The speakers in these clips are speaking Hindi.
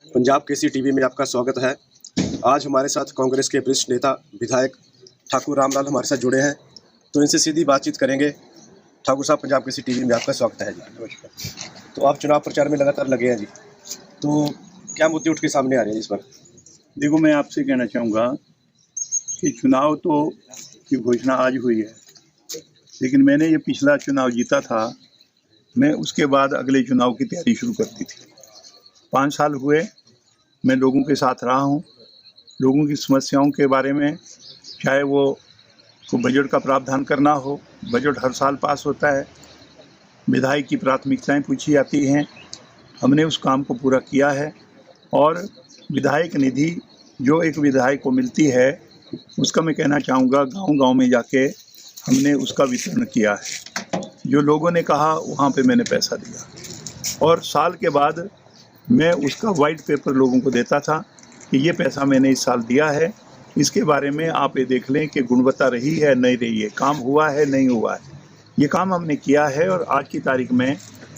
पंजाब केसरी टीवी में आपका स्वागत है। आज हमारे साथ कांग्रेस के वरिष्ठ नेता विधायक ठाकुर रामलाल हमारे साथ जुड़े हैं, तो इनसे सीधी बातचीत करेंगे। ठाकुर साहब, पंजाब केसरी टीवी में आपका स्वागत है जी। नमस्कार। तो आप चुनाव प्रचार में लगातार लगे हैं जी, तो क्या मुद्दे उठ के सामने आ रहे हैं इस बार? देखो, मैं आपसे कहना चाहूँगा कि चुनाव तो की घोषणा आज हुई है, लेकिन मैंने ये पिछला चुनाव जीता था, मैं उसके बाद अगले चुनाव की तैयारी शुरू कर दी थी। 5 साल हुए मैं लोगों के साथ रहा हूँ, लोगों की समस्याओं के बारे में, चाहे वो बजट का प्रावधान करना हो, बजट हर साल पास होता है, विधायक की प्राथमिकताएं पूछी जाती हैं, हमने उस काम को पूरा किया है। और विधायक निधि जो एक विधायक को मिलती है, उसका मैं कहना चाहूँगा गांव-गांव में जाके हमने उसका वितरण किया है। जो लोगों ने कहा वहाँ पे मैंने पैसा दिया, और साल के बाद मैं उसका वाइट पेपर लोगों को देता था कि ये पैसा मैंने इस साल दिया है, इसके बारे में आप ये देख लें कि गुणवत्ता रही है नहीं रही है, काम हुआ है नहीं हुआ है। ये काम हमने किया है। और आज की तारीख में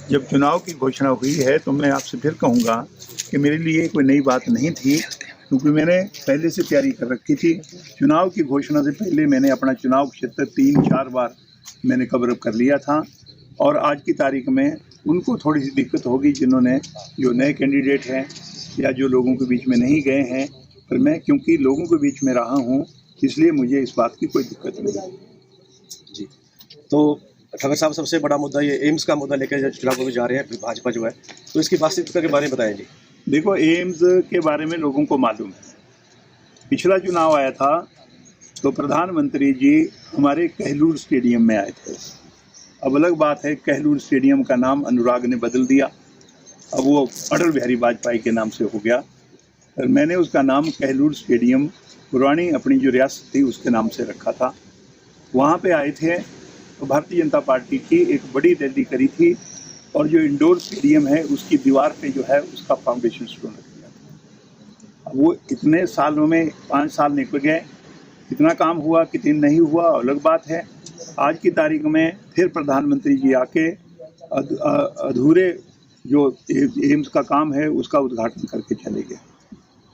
जब चुनाव की घोषणा हुई है, तो मैं आपसे फिर कहूँगा कि मेरे लिए कोई नई बात नहीं थी, क्योंकि मैंने पहले से तैयारी कर रखी थी। चुनाव की घोषणा से पहले मैंने अपना चुनाव क्षेत्र 3-4 बार मैंने कवर कर लिया था। और आज की तारीख में उनको थोड़ी सी दिक्कत होगी, जिन्होंने जो नए कैंडिडेट हैं या जो लोगों के बीच में नहीं गए हैं, पर मैं क्योंकि लोगों के बीच में रहा हूँ, इसलिए मुझे इस बात की कोई दिक्कत नहीं जी। तो ठाकुर साहब, सबसे बड़ा मुद्दा ये एम्स का मुद्दा लेकर चुनाव में जा रहे हैं भाजपा जो है, तो इसकी वास्तविकता के बारे में बताएं जी। देखो, एम्स के बारे में लोगों को मालूम है। पिछला चुनाव आया था तो प्रधानमंत्री जी हमारे कहलूर स्टेडियम में आए थे। अब अलग बात है, कहलूर स्टेडियम का नाम अनुराग ने बदल दिया, अब वो अटल बिहारी वाजपेयी के नाम से हो गया। और मैंने उसका नाम कहलूर स्टेडियम पुरानी अपनी जो रियासत थी उसके नाम से रखा था। वहाँ पे आए थे तो भारतीय जनता पार्टी की एक बड़ी रैली करी थी, और जो इंडोर स्टेडियम है उसकी दीवार पे जो है उसका फाउंडेशन स्टोन रख दिया था। अब वो इतने सालों में 5 साल निकल गए, कितना काम हुआ कितनी नहीं हुआ अलग बात है। आज की तारीख में फिर प्रधानमंत्री जी आके अधूरे जो एम्स का काम है उसका उद्घाटन करके चले गए।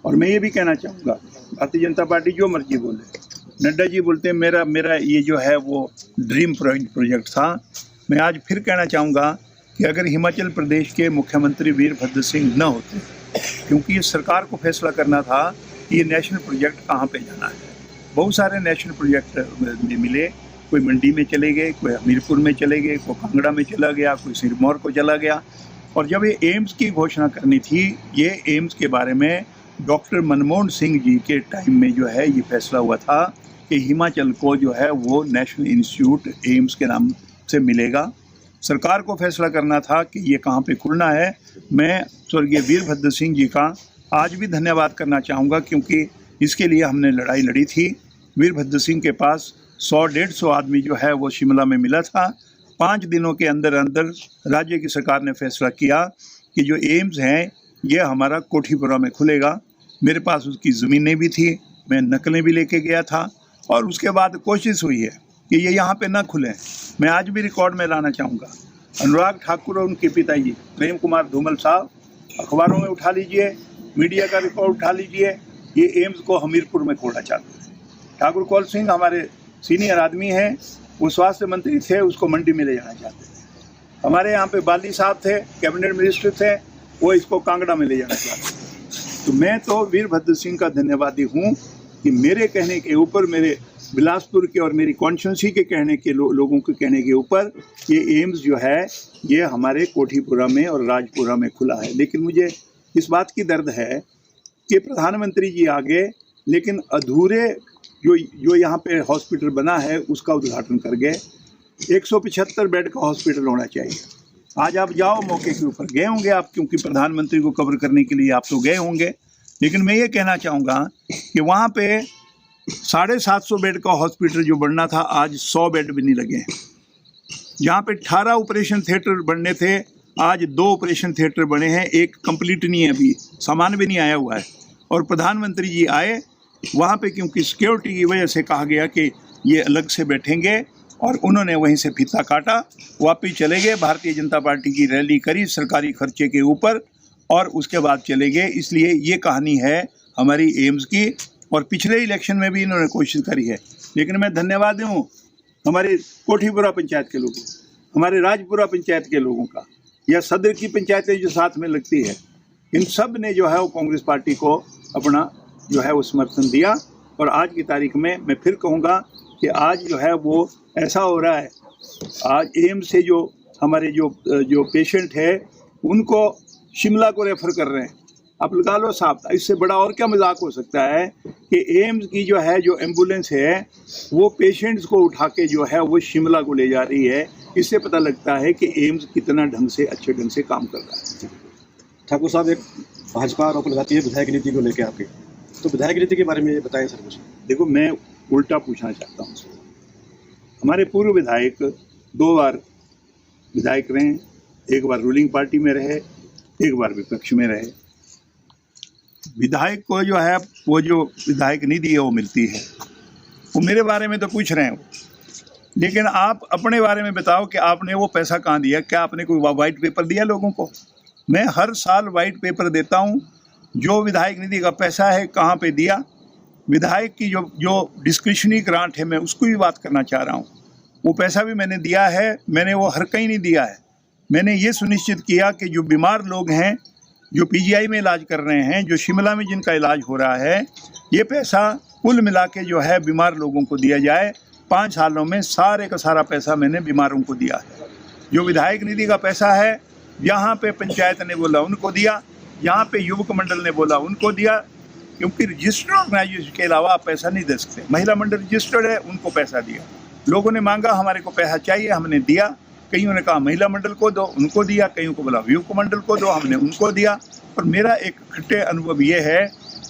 और मैं ये भी कहना चाहूँगा, भारतीय जनता पार्टी जो मर्जी बोले, नड्डा जी बोलते हैं मेरा ये जो है वो ड्रीम प्रोजेक्ट था। मैं आज फिर कहना चाहूँगा कि अगर हिमाचल प्रदेश के मुख्यमंत्री वीरभद्र सिंह न होते, क्योंकि ये सरकार को फैसला करना था कि ये नेशनल प्रोजेक्ट कहाँ पे जाना है। बहुत सारे नेशनल प्रोजेक्ट मिले, कोई मंडी में चले गए, कोई हमीरपुर में चले गए, कोई कांगड़ा में चला गया, कोई सिरमौर को चला गया। और जब ये एम्स की घोषणा करनी थी, ये एम्स के बारे में डॉक्टर मनमोहन सिंह जी के टाइम में जो है ये फैसला हुआ था कि हिमाचल को जो है वो नेशनल इंस्टीट्यूट एम्स के नाम से मिलेगा। सरकार को फैसला करना था कि ये कहाँ पे खुलना है। मैं स्वर्गीय वीरभद्र सिंह जी का आज भी धन्यवाद करना चाहूँगा, क्योंकि इसके लिए हमने लड़ाई लड़ी थी। वीरभद्र सिंह के पास 100-150 आदमी जो है वो शिमला में मिला था। 5 दिनों के अंदर अंदर राज्य की सरकार ने फैसला किया कि जो एम्स हैं ये हमारा कोठीपुरा में खुलेगा। मेरे पास उसकी ज़मीनें भी थी, मैं नकलें भी लेके गया था, और उसके बाद कोशिश हुई है कि ये यहाँ पे ना खुले। मैं आज भी रिकॉर्ड में लाना चाहूँगा, अनुराग ठाकुर और उनके पिताजी प्रेम कुमार धूमल साहब, अखबारों में उठा लीजिए, मीडिया का रिकॉर्ड उठा लीजिए, ये एम्स को हमीरपुर में खोलना चाहते थे। ठाकुर कौल सिंह हमारे सीनियर आदमी हैं, वो स्वास्थ्य मंत्री थे, उसको मंडी में ले जाना चाहते थे। हमारे यहाँ पे बाली साहब थे, कैबिनेट मिनिस्टर थे, वो इसको कांगड़ा में ले जाना चाहते थे। तो मैं तो वीरभद्र सिंह का धन्यवादी हूँ कि मेरे कहने के ऊपर, मेरे बिलासपुर के और मेरी कॉन्स्टिट्यूंसी के कहने के लोगों के कहने के ऊपर ये एम्स जो है ये हमारे कोठीपुरा में और राजपुरा में खुला है। लेकिन मुझे इस बात की दर्द है कि प्रधानमंत्री जी आगे, लेकिन अधूरे जो यहाँ पे हॉस्पिटल बना है उसका उद्घाटन कर गए। 175 बेड का हॉस्पिटल होना चाहिए। आज आप जाओ, मौके के ऊपर गए होंगे आप, क्योंकि प्रधानमंत्री को कवर करने के लिए आप तो गए होंगे। लेकिन मैं ये कहना चाहूँगा कि वहाँ पे 750 बेड का हॉस्पिटल जो बनना था, आज 100 बेड भी नहीं लगे हैं। जहाँ पे 18 ऑपरेशन थिएटर बनने थे, आज 2 ऑपरेशन थिएटर बने हैं, एक कंप्लीट नहीं है, अभी सामान भी नहीं आया हुआ है। और प्रधानमंत्री जी आए वहाँ पे, क्योंकि सिक्योरिटी की वजह से कहा गया कि ये अलग से बैठेंगे, और उन्होंने वहीं से फीता काटा, वापिस चले गए। भारतीय जनता पार्टी की रैली करी सरकारी खर्चे के ऊपर, और उसके बाद चले गए। इसलिए ये कहानी है हमारी एम्स की। और पिछले इलेक्शन में भी इन्होंने कोशिश करी है, लेकिन मैं धन्यवाद दूँ हमारे कोठीपुरा पंचायत के लोगों, हमारे राजपुरा पंचायत के लोगों का, या सदर की पंचायतें जो साथ में लगती है, इन सब ने जो है वो कांग्रेस पार्टी को अपना जो है वो समर्थन दिया। और आज की तारीख में मैं फिर कहूँगा कि आज जो है वो ऐसा हो रहा है, आज एम्स से जो हमारे जो पेशेंट है उनको शिमला को रेफर कर रहे हैं। आप लगा लो साहब, इससे बड़ा और क्या मजाक हो सकता है कि एम्स की जो एम्बुलेंस है वो पेशेंट्स को उठा के जो है वो शिमला को ले जा रही है। इससे पता लगता है कि एम्स कितना अच्छे ढंग से काम कर रहा है। ठाकुर साहब, एक भाजपा आरोप लगाती है विधायक नीति को लेकर आपके, तो विधायक नीति के बारे में ये बताएं सर कुछ। देखो, मैं उल्टा पूछना चाहता हूँ। हमारे पूर्व विधायक 2 बार विधायक रहे, एक बार रूलिंग पार्टी में रहे, एक बार विपक्ष में रहे। विधायक को जो है वो जो विधायक निधि है वो मिलती है। वो मेरे बारे में तो पूछ रहे हैं, लेकिन आप अपने बारे में बताओ कि आपने वो पैसा कहाँ दिया। क्या आपने कोई वाइट पेपर दिया लोगों को? मैं हर साल वाइट पेपर देता हूँ, जो विधायक निधि का पैसा है कहाँ पे दिया। विधायक की जो डिस्क्रिशनरी ग्रांट है, मैं उसको भी बात करना चाह रहा हूँ। वो पैसा भी मैंने दिया है, मैंने वो हर कहीं नहीं दिया है। मैंने ये सुनिश्चित किया कि जो बीमार लोग हैं, जो पीजीआई में इलाज कर रहे हैं, जो शिमला में जिनका इलाज हो रहा है, ये पैसा कुल मिला के जो है बीमार लोगों को दिया जाए। 5 सालों में सारे का सारा पैसा मैंने बीमारों को दिया है। जो विधायक निधि का पैसा है, यहाँ पे पंचायत ने बोला उनको दिया, यहाँ पे युवक मंडल ने बोला उनको दिया, क्योंकि रजिस्टर्ड ऑर्गेनाइजेशन के अलावा आप पैसा नहीं दे सकते। महिला मंडल रजिस्टर्ड है, उनको पैसा दिया। लोगों ने मांगा हमारे को पैसा चाहिए, हमने दिया। कईयों ने कहा महिला मंडल को दो, उनको दिया। कईयों को बोला युवक मंडल को दो, हमने उनको दिया। और मेरा एक खट्टे अनुभव ये है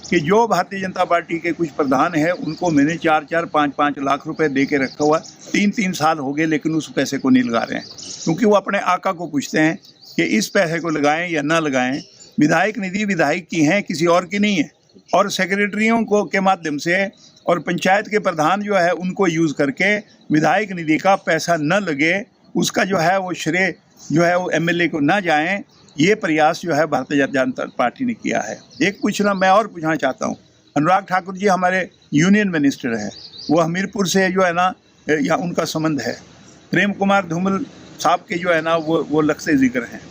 कि जो भारतीय जनता पार्टी के कुछ प्रधान हैं उनको मैंने 4-4, 5-5 लाख रुपए दे के रखा हुआ। 3-3 साल हो गए, लेकिन उस पैसे को नहीं लगा रहे हैं, क्योंकि वो अपने आका को पूछते हैं कि इस पैसे को लगाएं या ना लगाएं। विधायक निधि विधायक की है, किसी और की नहीं है। और सेक्रेटरियों को के माध्यम से और पंचायत के प्रधान जो है उनको यूज़ करके विधायक निधि का पैसा न लगे, उसका जो है वो श्रेय जो है वो एमएलए को ना जाएं, ये प्रयास जो है भारतीय जनता पार्टी ने किया है। एक मैं और पूछना चाहता हूँ। अनुराग ठाकुर जी हमारे यूनियन मिनिस्टर हैं, वो हमीरपुर से जो है ना, या उनका संबंध है। प्रेम कुमार धूमल साहब के जो है ना वो लक्ष्य जिक्र हैं।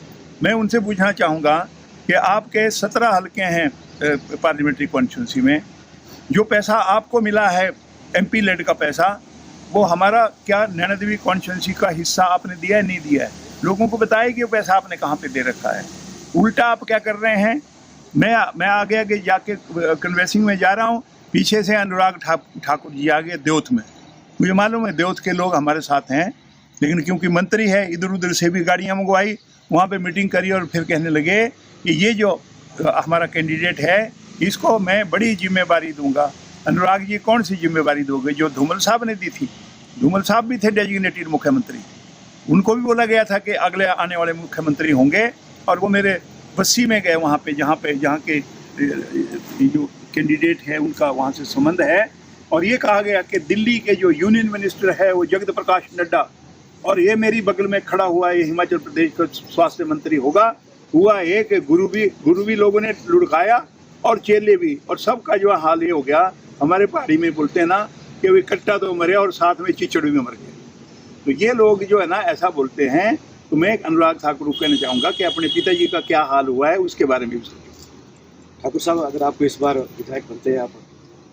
मैं उनसे पूछना चाहूँगा कि आपके 17 हल्के हैं पार्लियामेंट्री कॉन्स्टिट्यूंसी में, जो पैसा आपको मिला है एमपी लेड का पैसा, वो हमारा क्या नैना देवी कॉन्स्टिट्यूंसी का हिस्सा आपने दिया है, नहीं दिया है? लोगों को बताया कि वो पैसा आपने कहाँ पे दे रखा है। उल्टा आप क्या कर रहे हैं? मैं आगे जाके कन्वेंसिंग में जा रहा हूँ, पीछे से अनुराग ठाकुर जी आगे देवत में। मुझे मालूम है देवत के लोग हमारे साथ हैं, लेकिन क्योंकि मंत्री है, इधर उधर से भी गाड़ियाँ मंगवाई, वहाँ पे मीटिंग करी और फिर कहने लगे कि ये जो हमारा कैंडिडेट है इसको मैं बड़ी जिम्मेवारी दूंगा। अनुराग जी, कौन सी जिम्मेवारी दोगे? जो धूमल साहब ने दी थी। धूमल साहब भी थे डेजिग्नेटेड मुख्यमंत्री, उनको भी बोला गया था कि अगले आने वाले मुख्यमंत्री होंगे, और वो मेरे बस्सी में गए, वहाँ पे जहाँ के जो कैंडिडेट है उनका वहाँ से संबंध है। और ये कहा गया कि दिल्ली के जो यूनियन मिनिस्टर है वो जगत प्रकाश नड्डा, और ये मेरी बगल में खड़ा हुआ है, ये हिमाचल प्रदेश का स्वास्थ्य मंत्री होगा। हुआ है कि गुरु भी लोगों ने लुढ़काया और चेले भी, और सबका जो हाल ये हो गया। हमारे पहाड़ी में बोलते हैं ना कि वे कट्टा तो मरे और साथ में चिचड़ भी मर गए। तो ये लोग जो है ना ऐसा बोलते हैं। तो मैं अनुराग ठाकुर को कहना चाहूँगा कि अपने पिताजी का क्या हाल हुआ है उसके बारे में भी सोचिए। ठाकुर साहब, अगर आपको इस बार विधायक बनते हैं आप,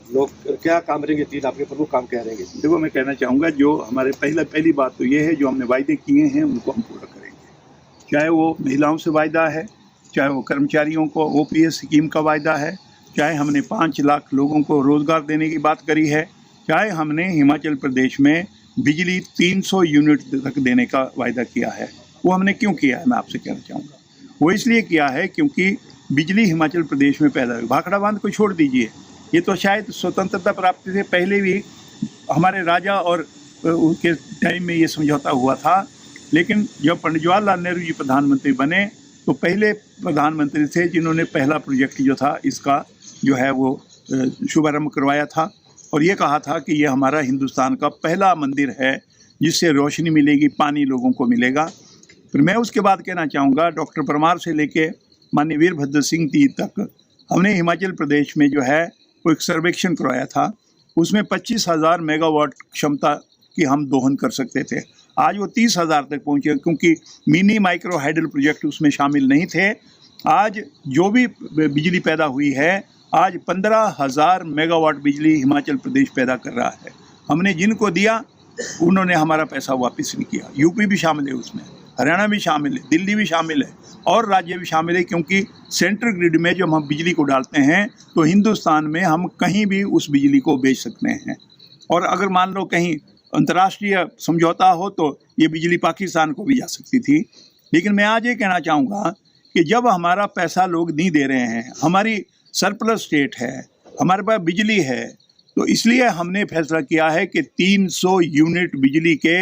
लोग क्या काम रहेंगे? 3 आपके प्रमुख काम क्या रहेंगे? देखो, मैं कहना चाहूँगा जो हमारे पहली बात तो ये है, जो हमने वायदे किए हैं उनको हम पूरा करेंगे। चाहे वो महिलाओं से वायदा है, चाहे वो कर्मचारियों को ओपीएस स्कीम का वायदा है, चाहे हमने 5 लाख लोगों को रोज़गार देने की बात करी है, चाहे हमने हिमाचल प्रदेश में बिजली 300 यूनिट तक देने का वायदा किया है। वो हमने क्यों किया है, मैं आपसे कहना चाहूँगा। वो इसलिए किया है क्योंकि बिजली हिमाचल प्रदेश में पैदा हुई। भाखड़ा बांध को छोड़ दीजिए, ये तो शायद स्वतंत्रता प्राप्ति से पहले भी हमारे राजा और उनके टाइम में ये समझौता हुआ था। लेकिन जब पंडित जवाहरलाल नेहरू जी प्रधानमंत्री बने तो पहले प्रधानमंत्री थे जिन्होंने पहला प्रोजेक्ट जो था इसका जो है वो शुभारंभ करवाया था, और ये कहा था कि ये हमारा हिंदुस्तान का पहला मंदिर है जिससे रोशनी मिलेगी, पानी लोगों को मिलेगा। फिर मैं उसके बाद कहना चाहूँगा, डॉक्टर परमार से लेके माननीय वीरभद्र सिंह जी तक हमने हिमाचल प्रदेश में जो है वो एक सर्वेक्षण करवाया था। उसमें 25,000 मेगावाट क्षमता की हम दोहन कर सकते थे। आज वो 30,000 तक पहुँचे, क्योंकि मिनी माइक्रो हाइडल प्रोजेक्ट उसमें शामिल नहीं थे। आज जो भी बिजली पैदा हुई है, आज 15,000 मेगावाट बिजली हिमाचल प्रदेश पैदा कर रहा है। हमने जिनको दिया उन्होंने हमारा पैसा वापस नहीं किया। यूपी भी शामिल है उसमें, हरियाणा भी शामिल है, दिल्ली भी शामिल है और राज्य भी शामिल है, क्योंकि सेंट्रल ग्रिड में जब हम बिजली को डालते हैं तो हिंदुस्तान में हम कहीं भी उस बिजली को बेच सकते हैं। और अगर मान लो कहीं अंतर्राष्ट्रीय समझौता हो तो ये बिजली पाकिस्तान को भी जा सकती थी। लेकिन मैं आज ये कहना चाहूँगा कि जब हमारा पैसा लोग नहीं दे रहे हैं, हमारी सरप्लस स्टेट है, हमारे पास बिजली है, तो इसलिए हमने फैसला किया है कि 300 यूनिट बिजली के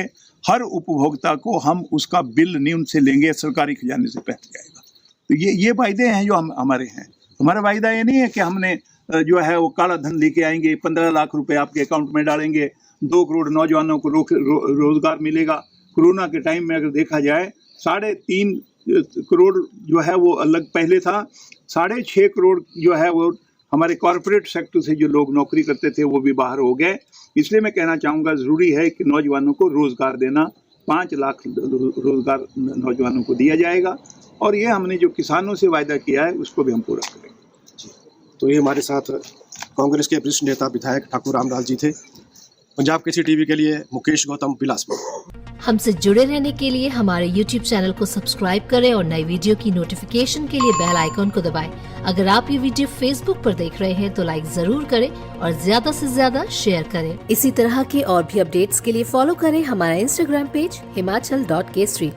हर उपभोक्ता को हम उसका बिल नहीं उनसे लेंगे, सरकारी खजाने से पैसा जाएगा। तो ये वायदे हैं जो हमारे हैं। हमारा वायदा ये नहीं है कि हमने जो है वो काला धन लेके आएंगे, 15 लाख रुपए आपके अकाउंट में डालेंगे, 2 करोड़ नौजवानों को रोजगार मिलेगा। कोरोना के टाइम में अगर देखा जाए 3.5 करोड़ जो है वो अलग पहले था, 6.5 करोड़ जो है वो हमारे कॉरपोरेट सेक्टर से जो लोग नौकरी करते थे वो भी बाहर हो गए। इसलिए मैं कहना चाहूँगा ज़रूरी है कि नौजवानों को रोज़गार देना, 5 लाख रोज़गार नौजवानों को दिया जाएगा और ये हमने जो किसानों से वायदा किया है उसको भी हम पूरा करेंगे। तो ये हमारे साथ कांग्रेस के वरिष्ठ नेता विधायक ठाकुर रामलाल जी थे। पंजाब केसरी टीवी के लिए मुकेश गौतम बिलासपुर। हमसे जुड़े रहने के लिए हमारे YouTube चैनल को सब्सक्राइब करें और नई वीडियो की नोटिफिकेशन के लिए बेल आइकॉन को दबाएं। अगर आप ये वीडियो Facebook पर देख रहे हैं तो लाइक जरूर करें और ज्यादा से ज्यादा शेयर करें। इसी तरह के और भी अपडेट्स के लिए फॉलो करें हमारा Instagram पेज himachal.kesari।